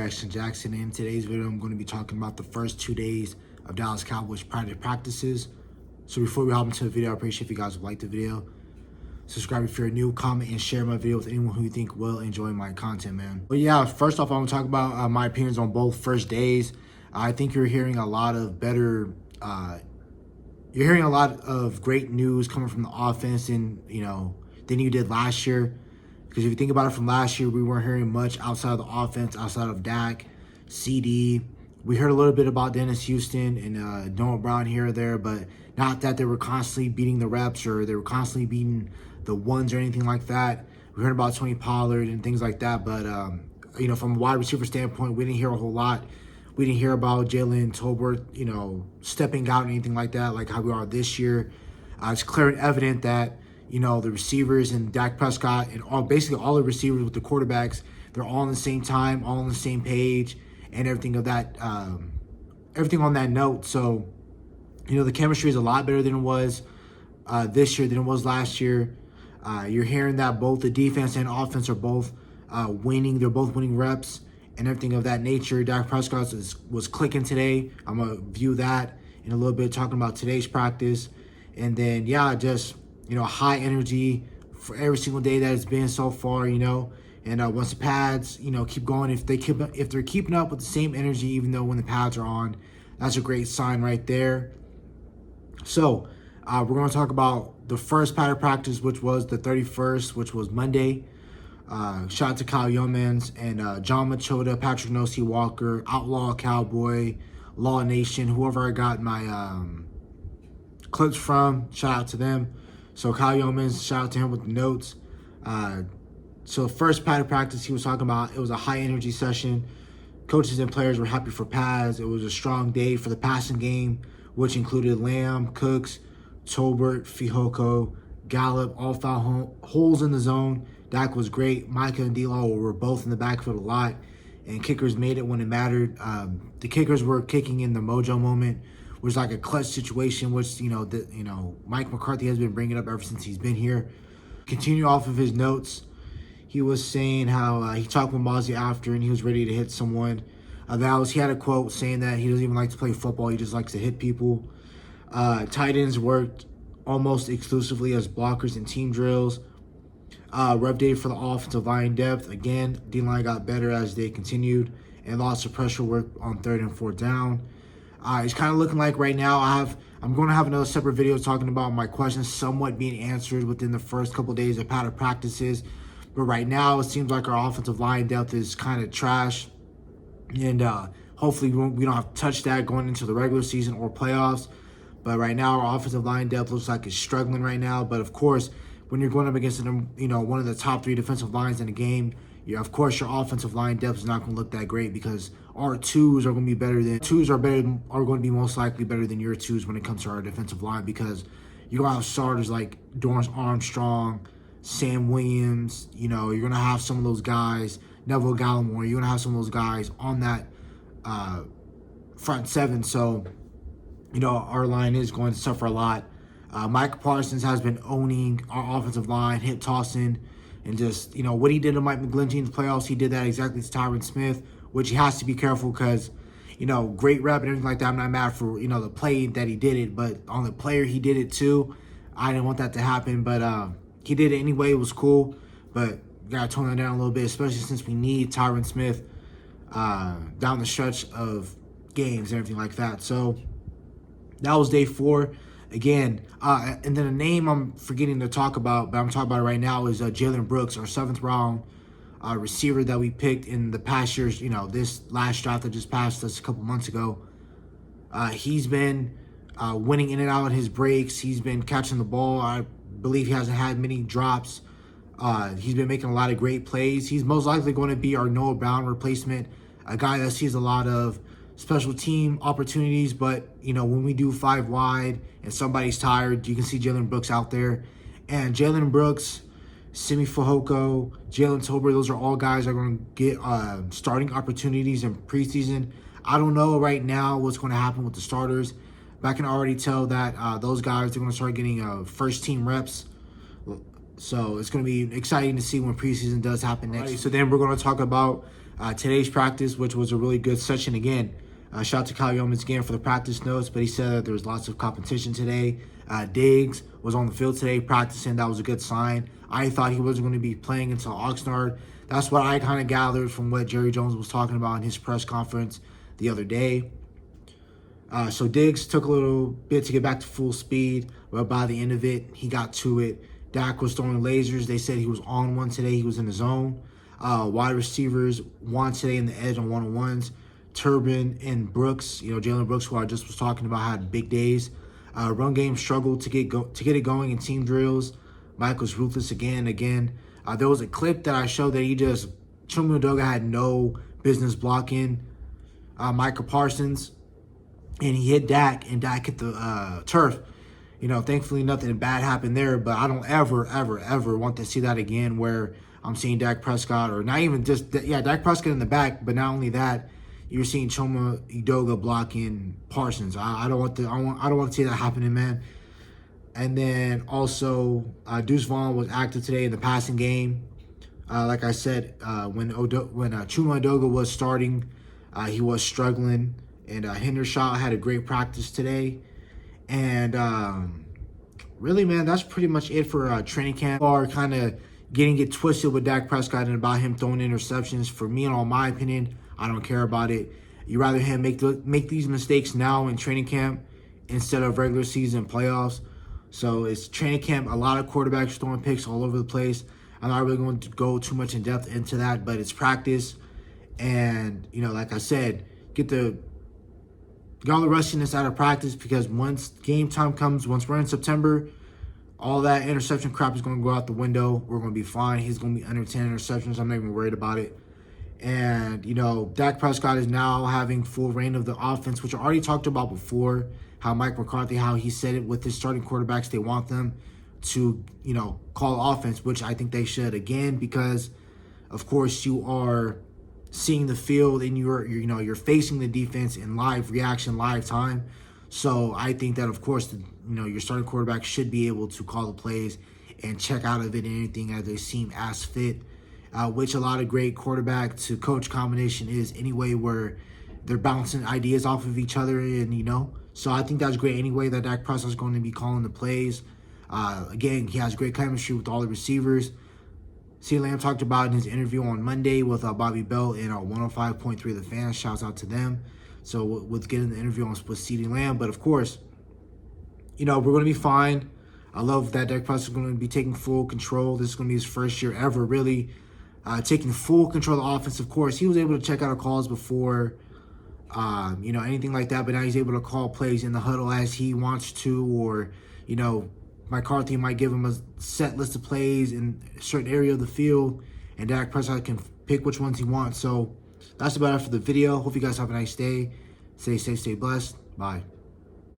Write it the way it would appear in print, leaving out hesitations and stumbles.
Ashton Jackson. In today's video, I'm going to be talking about the first 2 days of Dallas Cowboys private practices. So before we hop into the video, I appreciate if you guys would like the video. Subscribe if you're new, comment, and share my video with anyone who you think will enjoy my content, man. But yeah, first off, I want to talk about my opinions on both first days. I think you're hearing a lot of you're hearing a lot of great news coming from the offense than you did last year. Because if you think about it, from last year, we weren't hearing much outside of the offense, outside of Dak, CD. We heard a little bit about Dennis Houston and Noah Brown here or there, but not that they were constantly beating the reps or they were constantly beating the ones or anything like that. We heard about Tony Pollard and things like that, but from a wide receiver standpoint, we didn't hear a whole lot. We didn't hear about Jalen Tolbert, stepping out or anything like that, like how we are this year. It's clear and evident that the receivers and Dak Prescott and basically all the receivers with the quarterbacks, they're all on the same time, all on the same page, and everything of that, everything on that note. So, the chemistry is a lot better than it was this year than it was last year. You're hearing that both the defense and offense are both winning. They're both winning reps and everything of that nature. Dak Prescott was clicking today. I'm going to view that in a little bit, talking about today's practice. And then, high energy for every single day that it's been so far, and once the pads, keep going, if they're keeping up with the same energy, even though when the pads are on, that's a great sign right there. So we're going to talk about the first padded practice, which was the 31st, which was Monday. Shout out to Kyle Yeomans and John Machota, Patrick Nosey Walker, Outlaw Cowboy, Law Nation, whoever I got my clips from, shout out to them. So Kyle Yeomans, shout out to him with the notes. So first padded practice, he was talking about it was a high energy session. Coaches and players were happy for pads. It was a strong day for the passing game, which included Lamb, Cooks, Tolbert, Fehoko, Gallup, all found holes in the zone. Dak was great. Micah and D-Law were both in the backfield a lot, and kickers made it when it mattered. The kickers were kicking in the mojo moment, which was like a clutch situation, which Mike McCarthy has been bringing up ever since he's been here. Continue off of his notes. He was saying how he talked with Mozzie after, and he was ready to hit someone. He had a quote saying that he doesn't even like to play football; he just likes to hit people. Tight ends worked almost exclusively as blockers in team drills. Rep day for the offensive line depth. Again, D-line got better as they continued, and lots of pressure work on 3rd and 4th down. It's kind of looking like right now I'm going to have another separate video talking about my questions somewhat being answered within the first couple of days of padded practices. But right now, it seems like our offensive line depth is kind of trash. And hopefully we don't have to touch that going into the regular season or playoffs. But right now, our offensive line depth looks like it's struggling right now. But of course, when you're going up against one of the top 3 defensive lines in the game, of course your offensive line depth is not going to look that great, because our 2s are going to be better than are going to be most likely better than your 2s when it comes to our defensive line, because you're going to have starters like Dorrance Armstrong, Sam Williams. You're going to have some of those guys, Neville Gallimore. You're going to have some of those guys on that front 7. So our line is going to suffer a lot. Mike Parsons has been owning our offensive line, hip tossing, and just, what he did to Mike McGlinchey in the playoffs, he did that exactly to Tyron Smith, which he has to be careful because, great rep and everything like that. I'm not mad for, the play that he did it, but on the player, he did it too. I didn't want that to happen, but he did it anyway. It was cool, but you got to tone that down a little bit, especially since we need Tyron Smith down the stretch of games and everything like that. So that was day 4. Again, and then a name I'm forgetting to talk about, but I'm talking about it right now, is Jalen Brooks, our 7th round receiver that we picked in the past years, this last draft that just passed us a couple months ago. He's been winning in and out of his breaks. He's been catching the ball. I believe he hasn't had many drops. He's been making a lot of great plays. He's most likely going to be our Noah Brown replacement, a guy that sees a lot of special team opportunities, but when we do 5 wide and somebody's tired, you can see Jalen Brooks out there. And Jalen Brooks, Simi Fehoko, Jalen Tolbert, those are all guys that are going to get starting opportunities in preseason. I don't know right now what's going to happen with the starters, but I can already tell that those guys are going to start getting first team reps. So it's going to be exciting to see when preseason does happen next. So then we're going to talk about today's practice, which was a really good session again. Shout out to Kyle Yeomans again for the practice notes, but he said that there was lots of competition today. Diggs was on the field today practicing. That was a good sign. I thought he wasn't going to be playing until Oxnard. That's what I kind of gathered from what Jerry Jones was talking about in his press conference the other day. So Diggs took a little bit to get back to full speed, but by the end of it, he got to it. Dak was throwing lasers. They said he was on one today. He was in the zone. Wide receivers won today in the edge on one-on-ones. Turbin and Brooks, Jalen Brooks, who I just was talking about, had big days. Run game struggled to get it going in team drills. Mike was ruthless again. There was a clip that I showed that Chuma Edoga had no business blocking Micah Parsons, and he hit Dak, and Dak hit the turf. Thankfully nothing bad happened there, but I don't ever want to see that again where I'm seeing Dak Prescott, or not even just, Dak Prescott in the back, but not only that, you're seeing Chuma Edoga blocking Parsons. I don't want to see that happening, man. And then also, Deuce Vaughn was active today in the passing game. Like I said, when Chuma Edoga was starting, he was struggling. And Hendershot had a great practice today. And really, man, that's pretty much it for training camp. Are kind of getting it twisted with Dak Prescott and about him throwing interceptions. For me, in all my opinion, I don't care about it. You rather him make these mistakes now in training camp instead of regular season playoffs. So it's training camp. A lot of quarterbacks throwing picks all over the place. I'm not really going to go too much in depth into that, but it's practice. And, like I said, get all the rustiness out of practice, because once game time comes, once we're in September, all that interception crap is going to go out the window. We're going to be fine. He's going to be under 10 interceptions. I'm not even worried about it. And, Dak Prescott is now having full reign of the offense, which I already talked about before, how Mike McCarthy, how he said it with his starting quarterbacks, they want them to, call offense, which I think they should again, because, of course, you are seeing the field and you're facing the defense in live reaction, live time. So I think that, of course, your starting quarterback should be able to call the plays and check out of it and anything as they seem as fit, which a lot of great quarterback to coach combination is anyway, where they're bouncing ideas off of each other, and so I think that's great anyway that Dak Prescott is going to be calling the plays. Again, he has great chemistry with all the receivers. CeeDee Lamb talked about in his interview on Monday with Bobby Bell in 105.3 The Fan. Shouts out to them. So with getting the interview with CeeDee Lamb. But of course, we're going to be fine. I love that Dak Prescott is going to be taking full control. This is going to be his first year ever really taking full control of the offense. Of course, he was able to check out our calls before, anything like that. But now he's able to call plays in the huddle as he wants to, or, McCarthy might give him a set list of plays in a certain area of the field, and Dak Prescott can pick which ones he wants. So that's about it for the video. Hope you guys have a nice day. Stay safe, stay blessed. Bye.